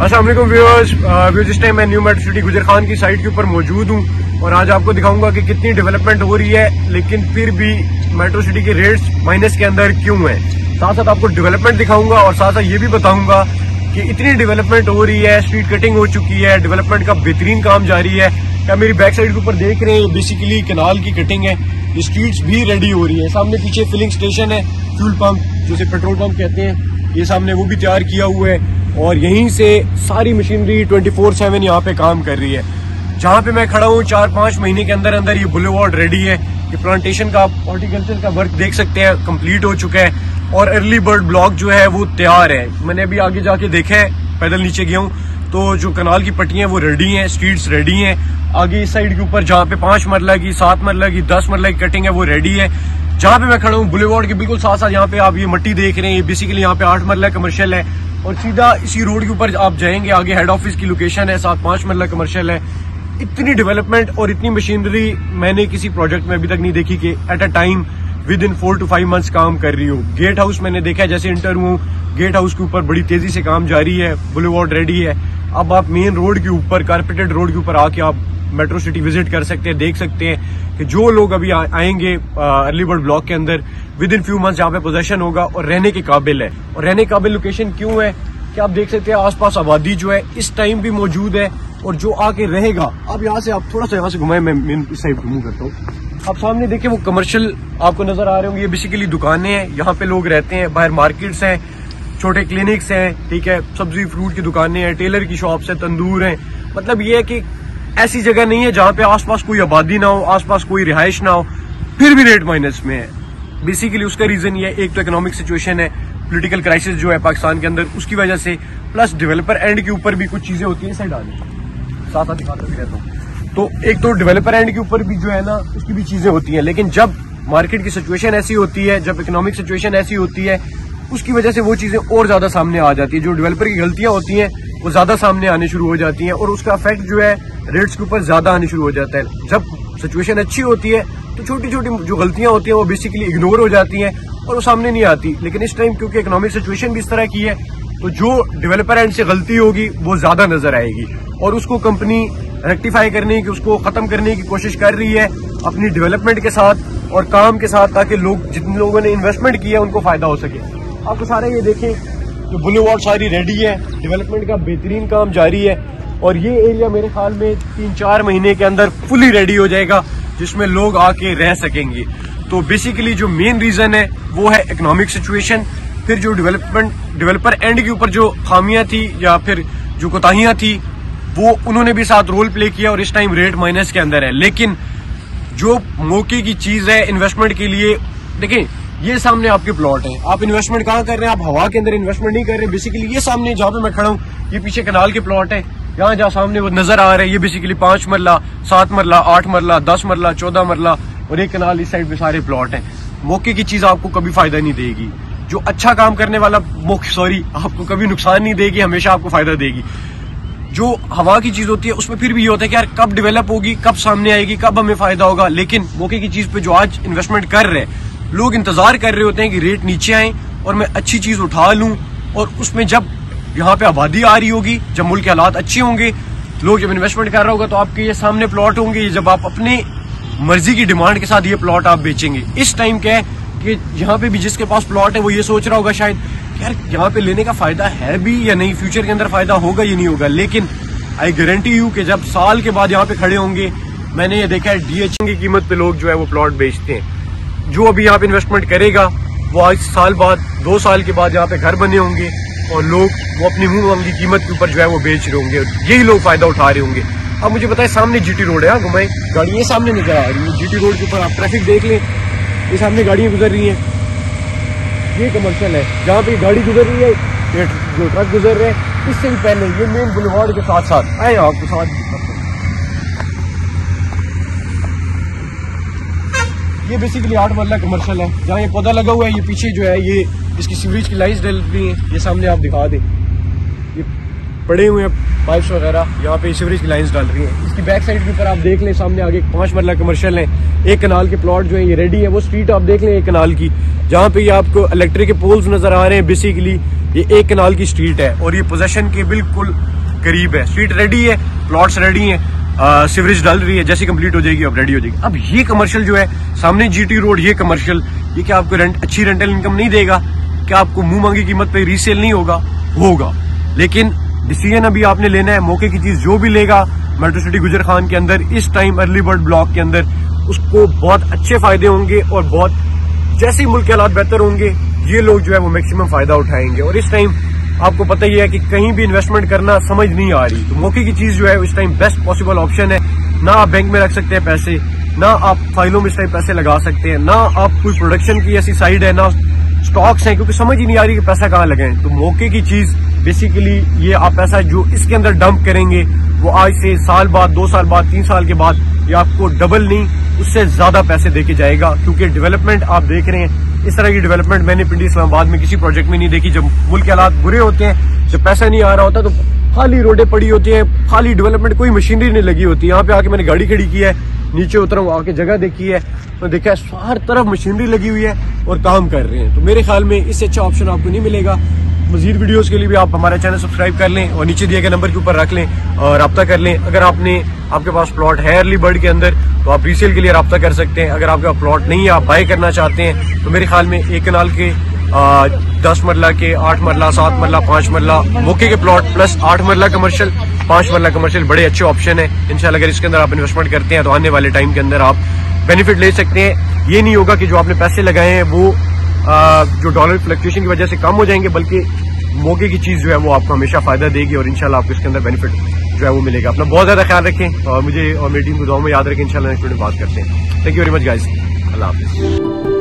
अस्सलाम वालेकुम व्यूअर्स, इस टाइम मैं न्यू मेट्रो सिटी गुजर खान की साइट के ऊपर मौजूद हूँ और आज आपको दिखाऊंगा कि कितनी डेवलपमेंट हो रही है, लेकिन फिर भी मेट्रो सिटी के रेट्स माइनस के अंदर क्यों हैं। साथ साथ आपको डेवलपमेंट दिखाऊंगा और साथ साथ ये भी बताऊंगा कि इतनी डेवलपमेंट हो रही है, स्ट्रीट कटिंग हो चुकी है, डेवलपमेंट का बेहतरीन काम जारी है। क्या मेरी बैक साइड के ऊपर देख रहे हैं, बेसिकली कनाल की कटिंग है, ये स्ट्रीट्स भी रेडी हो रही है। सामने पीछे फिलिंग स्टेशन है, फ्यूल पंप जिसे पेट्रोल पंप कहते हैं, ये सामने वो भी तैयार किया हुआ है और यहीं से सारी मशीनरी 24/7 यहाँ पे काम कर रही है। जहाँ पे मैं खड़ा हूँ 4-5 महीने के अंदर अंदर ये बुलेवार्ड रेडी है। ये प्लांटेशन का हॉर्टिकल्चर का वर्क देख सकते हैं, कंप्लीट हो चुका है और अर्ली बर्ड ब्लॉक जो है वो तैयार है। मैंने अभी आगे जाके देखा है, पैदल नीचे गया हूँ, तो जो कनाल की पट्टियां वो रेडी हैं, स्ट्रीट्स रेडी हैं। आगे इस साइड के ऊपर जहाँ पे 5 मरला की, 7 मरला की, 10 मरला की कटिंग है वो रेडी है। जहाँ पे मैं खड़ा हूँ बुलेवार्ड के बिल्कुल साथ साथ यहाँ पे आप ये मट्टी देख रहे हैं, ये बेसिकली यहाँ पे 8 मरला कमर्शियल है और सीधा इसी रोड के ऊपर आप जाएंगे, आगे हेड ऑफिस की लोकेशन है, 7-5 मरला कमर्शियल है। इतनी डेवलपमेंट और इतनी मशीनरी मैंने किसी प्रोजेक्ट में अभी तक नहीं देखी कि at a time with in 4 to 5 months काम कर रही हो। गेट हाउस मैंने देखा है, जैसे इंटर हूँ गेट हाउस के ऊपर बड़ी तेजी से काम जारी है, बुलेवार्ड रेडी है। अब आप मेन रोड के ऊपर, कारपेटेड रोड के ऊपर आके आप मेट्रो सिटी विजिट कर सकते हैं, देख सकते हैं कि जो लोग अभी आएंगे अर्ली बर्ड ब्लॉक के अंदर विद इन फ्यू मंथ्स यहाँ पे पोजेशन होगा और रहने के काबिल है। और रहने के काबिल लोकेशन क्यों है कि आप देख सकते हैं आसपास आबादी जो है इस टाइम भी मौजूद है और जो आके रहेगा। अब यहाँ से आप थोड़ा सा यहाँ से घुमाए, मैं इस साइड मूव करता हूँ। आप सामने देखिए वो कमर्शियल आपको नजर आ रहे होंगे, ये बेसिकली दुकानें हैं, यहाँ पे लोग रहते हैं। बाहर मार्केट्स हैं, छोटे क्लिनिक्स हैं, ठीक है, सब्जी फ्रूट की दुकानें हैं, टेलर की शॉप्स है, तंदूर हैं। मतलब ये है कि ऐसी जगह नहीं है जहाँ पे आसपास कोई आबादी ना हो, आसपास कोई रिहाइश ना हो, फिर भी रेट माइनस में है। बेसिकली उसका रीजन ये एक तो इकोनॉमिक सिचुएशन है, पॉलिटिकल क्राइसिस जो है पाकिस्तान के अंदर, उसकी वजह से, प्लस डेवलपर एंड के ऊपर भी कुछ चीजें होती है। साइड आने साथ साथ दिखाता भी रहता हूँ। तो एक तो डेवलपर एंड के ऊपर भी जो है ना उसकी भी चीजें होती हैं, लेकिन जब मार्केट की सिचुएशन ऐसी होती है, जब इकोनॉमिक सिचुएशन ऐसी होती है, उसकी वजह से वो चीजें और ज्यादा सामने आ जाती है। जो डेवलपर की गलतियां होती हैं वो ज्यादा सामने आने शुरू हो जाती हैं और उसका इफेक्ट जो है रेट्स के ऊपर ज्यादा आने शुरू हो जाता है। जब सिचुएशन अच्छी होती है तो छोटी छोटी जो गलतियां होती हैं वो बेसिकली इग्नोर हो जाती हैं और वो सामने नहीं आती। लेकिन इस टाइम क्योंकि इकोनॉमिक सिचुएशन भी इस तरह की है, तो जो डेवलपर एंड से गलती होगी वो ज्यादा नजर आएगी और उसको कंपनी रेक्टिफाई करने की, उसको खत्म करने की कोशिश कर रही है अपनी डेवलपमेंट के साथ और काम के साथ, ताकि लोग, जितने लोगों ने इन्वेस्टमेंट किया उनको फायदा हो सके। आपको सारे ये देखें तो बुलेवार्ड सारी रेडी है, डेवलपमेंट का बेहतरीन काम जारी है और ये एरिया मेरे ख्याल में 3-4 महीने के अंदर फुली रेडी हो जाएगा, जिसमें लोग आके रह सकेंगे। तो बेसिकली जो मेन रीजन है वो है इकोनॉमिक सिचुएशन। फिर जो डेवलपर एंड के ऊपर जो खामियां थी या फिर जो कोताहियां थी वो उन्होंने भी साथ रोल प्ले किया और इस टाइम रेट माइनस के अंदर है। लेकिन जो मौके की चीज है इन्वेस्टमेंट के लिए, देखें ये सामने आपके प्लॉट है, आप इन्वेस्टमेंट कहाँ कर रहे हैं, आप हवा के अंदर इन्वेस्टमेंट नहीं कर रहे। बेसिकली ये सामने जहाँ पे मैं खड़ा हूँ, ये पीछे कनाल के प्लॉट है, यहाँ जहाँ सामने वो नजर आ रहे हैं, ये बेसिकली 5 मरला, 7 मरला, 8 मरला, 10 मरला, 14 मरला और एक कनाल इस साइड पे सारे प्लॉट हैं। मौके की चीज आपको कभी फायदा नहीं देगी। जो अच्छा काम करने वाला आपको कभी नुकसान नहीं देगी, हमेशा आपको फायदा देगी। जो हवा की चीज होती है उसमें फिर भी ये होता है कि यार कब डेवलप होगी, कब सामने आएगी, कब हमें फायदा होगा। लेकिन मौके की चीज पे जो आज इन्वेस्टमेंट कर रहे हैं, लोग इंतजार कर रहे होते हैं कि रेट नीचे आए और मैं अच्छी चीज उठा लूं और उसमें जब यहाँ पे आबादी आ रही होगी, जब मुल्क के हालात अच्छे होंगे, लोग जब इन्वेस्टमेंट कर रहा होगा, तो आपके ये सामने प्लॉट होंगे, जब आप अपने मर्जी की डिमांड के साथ ये प्लॉट आप बेचेंगे। इस टाइम क्या है कि यहाँ पे भी जिसके पास प्लॉट है वो ये सोच रहा होगा शायद यार यहाँ पे लेने का फायदा है भी या नहीं, फ्यूचर के अंदर फायदा होगा या नहीं होगा। लेकिन आई गारंटी यू कि जब साल के बाद यहाँ पे खड़े होंगे, मैंने ये देखा है DH की कीमत पे लोग जो है वो प्लॉट बेचते हैं। जो अभी यहाँ पे इन्वेस्टमेंट करेगा वो आज साल बाद, 2 साल के बाद यहाँ पे घर बने होंगे और लोग वो अपनी मुंह मांगी कीमत के ऊपर जो है वो बेच रहे होंगे, यही लोग फायदा उठा रहे होंगे। अब मुझे बताए सामने GT रोड है, घुमाए गाड़ी ये सामने नजर आ रही है, GT रोड के ऊपर आप ट्रैफिक देख लें, ये सामने गाड़ियां गुजर रही हैं, ये कमर्शियल है जहाँ पे गाड़ी गुजर रही है, ये जो ट्रक गुजर रहे हैं। इससे भी पहले ये मेन बुलेवार्ड के साथ साथ आए आपको साथ, ये बेसिकली 8 मरला कमर्शियल है जहाँ ये पौधा लगा हुआ है। ये पीछे जो है ये इसकी सीवरेज की लाइन्स डल रही है, ये सामने आप दिखा दें, ये पड़े हुए हैं पाइप्स वगैरह, यहाँ पे सीवरेज की लाइन्स डाल रही है। इसकी बैक साइड के ऊपर आप देख लें, सामने आगे 5 मरला कमर्शियल है, एक कनाल के प्लॉट जो है ये रेडी है। वो स्ट्रीट आप देख लें एक कनाल की, जहाँ पे ये आपको इलेक्ट्रिक के पोल्स नजर आ रहे हैं, बेसिकली ये एक कनाल की स्ट्रीट है और ये पोजेशन के बिल्कुल करीब है। स्ट्रीट रेडी है, प्लॉट्स रेडी है, सीवरेज डल रही है, जैसे कंप्लीट हो जाएगी अब रेडी हो जाएगी। अब ये कमर्शियल जो है सामने जीटी रोड, ये कमर्शियल, ये क्या आपको अच्छी रेंटल इनकम नहीं देगा? क्या आपको मुंह मांगी कीमत पे रीसेल नहीं होगा? होगा, लेकिन डिसीजन अभी आपने लेना है। मौके की चीज जो भी लेगा मेट्रो सिटी गुजर खान के अंदर इस टाइम अर्ली बर्ड ब्लॉक के अंदर, उसको बहुत अच्छे फायदे होंगे और बहुत जैसे ही मुल्क के हालात बेहतर होंगे ये लोग जो है वो मैक्सिमम फायदा उठाएंगे। और इस टाइम आपको पता ही है कि कहीं भी इन्वेस्टमेंट करना समझ नहीं आ रही, तो मौके की चीज जो है इस टाइम बेस्ट पॉसिबल ऑप्शन है। ना आप बैंक में रख सकते हैं पैसे, ना आप फाइलों में इस टाइम पैसे लगा सकते हैं, ना आप कोई प्रोडक्शन की ऐसी साइड है, ना स्टॉक्स हैं, क्योंकि समझ ही नहीं आ रही कि पैसा कहाँ लगाएं। तो मौके की चीज बेसिकली ये आप पैसा जो इसके अंदर डंप करेंगे वो आज से साल बाद, 2 साल बाद, 3 साल के बाद ये आपको डबल नहीं उससे ज्यादा पैसे देके जाएगा। क्योंकि डेवलपमेंट आप देख रहे हैं, इस तरह की डेवलपमेंट मैंने पिंडी इस्लामाबाद में किसी प्रोजेक्ट में नहीं देखी। जब मुल्क के हालात बुरे होते हैं, जब पैसा नहीं आ रहा होता, तो खाली रोडें पड़ी होती हैं, खाली डेवलपमेंट, कोई मशीनरी नहीं लगी होती। यहाँ पे आके मैंने गाड़ी खड़ी की है, नीचे उतरा हूँ, आके जगह देखी है, तो देखा है हर तरफ मशीनरी लगी हुई है और काम कर रहे हैं। तो मेरे ख्याल में इससे अच्छा ऑप्शन आपको नहीं मिलेगा। मजीद वीडियोस के लिए भी आप हमारा चैनल सब्सक्राइब कर लें और नीचे दिए गए नंबर के ऊपर रख लें और रब्ता कर लें। अगर आपके पास प्लॉट है अर्ली बर्ड के अंदर तो आप रीसेल के लिए रब्ता कर सकते हैं। अगर आपके पास प्लॉट नहीं है, आप बाय करना चाहते हैं, तो मेरे ख्याल में एक कनाल के 10 मरला के, 8 मरला, 7 मरला, 5 मरला मौके के प्लॉट प्लस 8 मरला कमर्शियल, 5 मरला कमर्शियल बड़े अच्छे ऑप्शन है। इंशाल्लाह अगर इसके अंदर आप इन्वेस्टमेंट करते हैं तो आने वाले टाइम के अंदर आप बेनिफिट ले सकते हैं। ये नहीं होगा कि जो आपने पैसे लगाए हैं वो जो डॉलर फ्लक्चुएशन की वजह से कम हो जाएंगे, बल्कि मौके की चीज जो है वो आपको हमेशा फायदा देगी और इंशाल्लाह आपको इसके अंदर बेनिफिट जो है वो मिलेगा। अपना बहुत ज्यादा ख्याल रखें और मुझे और मेरी टीम को दुआ में याद रखें। इंशाल्लाह नेक्स्ट वीडियो में बात करते हैं। Thank you very much guys, Allah Hafiz.